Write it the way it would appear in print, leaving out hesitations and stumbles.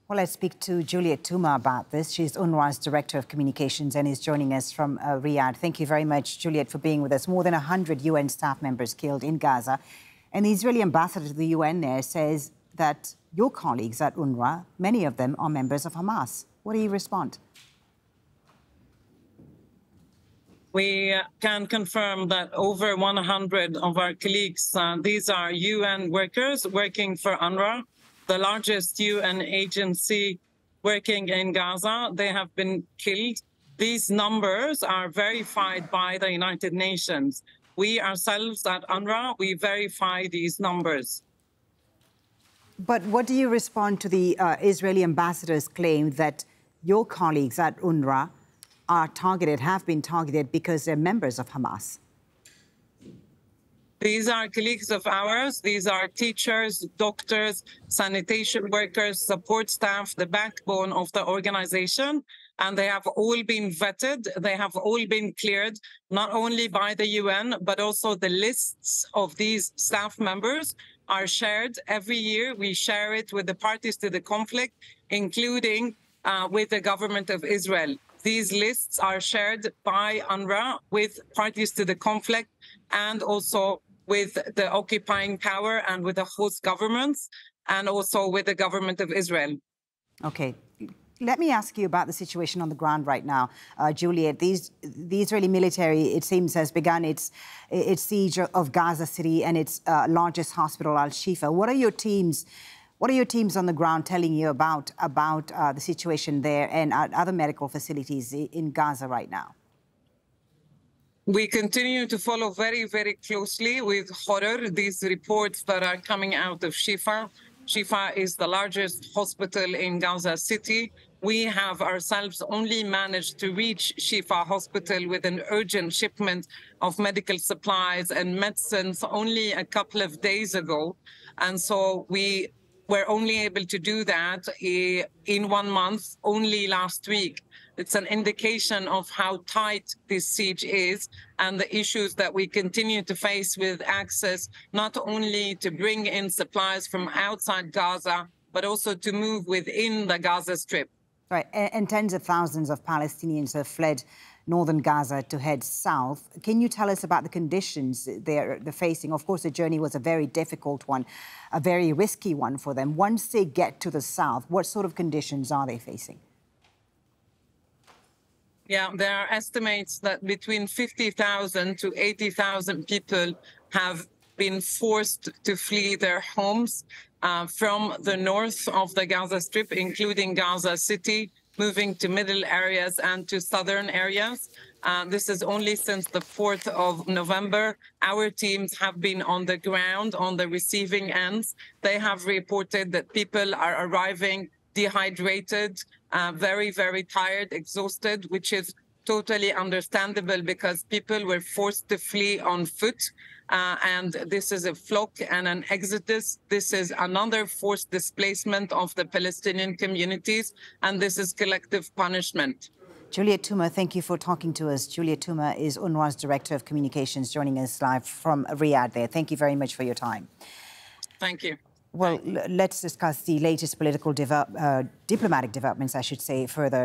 Well, let's speak to Juliette Touma about this. She's UNRWA's Director of Communications and is joining us from Riyadh. Thank you very much, Juliette, for being with us. More than 100 UN staff members killed in Gaza. And the Israeli ambassador to the UN there says that your colleagues at UNRWA, many of them are members of Hamas. What do you respond? We can confirm that over 100 of our colleagues, these are UN workers working for UNRWA, the largest UN agency working in Gaza. They have been killed. These numbers are verified by the United Nations. We ourselves at UNRWA, we verify these numbers. But what do you respond to the Israeli ambassador's claim that your colleagues at UNRWA are targeted, have been targeted because they're members of Hamas? These are colleagues of ours. These are teachers, doctors, sanitation workers, support staff, the backbone of the organization. And they have all been vetted. They have all been cleared, not only by the UN, but also the lists of these staff members are shared every year. We share it with the parties to the conflict, including with the government of Israel. These lists are shared by UNRWA with parties to the conflict and also with the occupying power and with the host governments and also with the government of Israel. Okay. Let me ask you about the situation on the ground right now, Juliette. The Israeli military, it seems, has begun its siege of Gaza City and its largest hospital, Al-Shifa. What are your teams on the ground telling you about the situation there and other medical facilities in Gaza right now? We continue to follow very, very closely with horror these reports that are coming out of Shifa. Shifa is the largest hospital in Gaza City. We have ourselves only managed to reach Shifa Hospital with an urgent shipment of medical supplies and medicines only a couple of days ago. And so we were only able to do that in 1 month, only last week. It's an indication of how tight this siege is and the issues that we continue to face with access, not only to bring in supplies from outside Gaza, but also to move within the Gaza Strip. Right, and tens of thousands of Palestinians have fled northern Gaza to head south. Can you tell us about the conditions they're facing? Of course, the journey was a very difficult one, a very risky one for them. Once they get to the south, what sort of conditions are they facing? Yeah, there are estimates that between 50,000 to 80,000 people have been forced to flee their homes from the north of the Gaza Strip, including Gaza City, moving to middle areas and to southern areas. This is only since the 4th of November. Our teams have been on the ground, on the receiving ends. They have reported that people are arriving dehydrated, very, very tired, exhausted, which is totally understandable because people were forced to flee on foot. And this is a flock and an exodus. This is another forced displacement of the Palestinian communities, and this is collective punishment. Juliette Touma, thank you for talking to us. Juliette Touma is UNRWA's Director of Communications, joining us live from Riyadh there. Thank you very much for your time. Thank you. Well, let's discuss the latest diplomatic developments, I should say, further.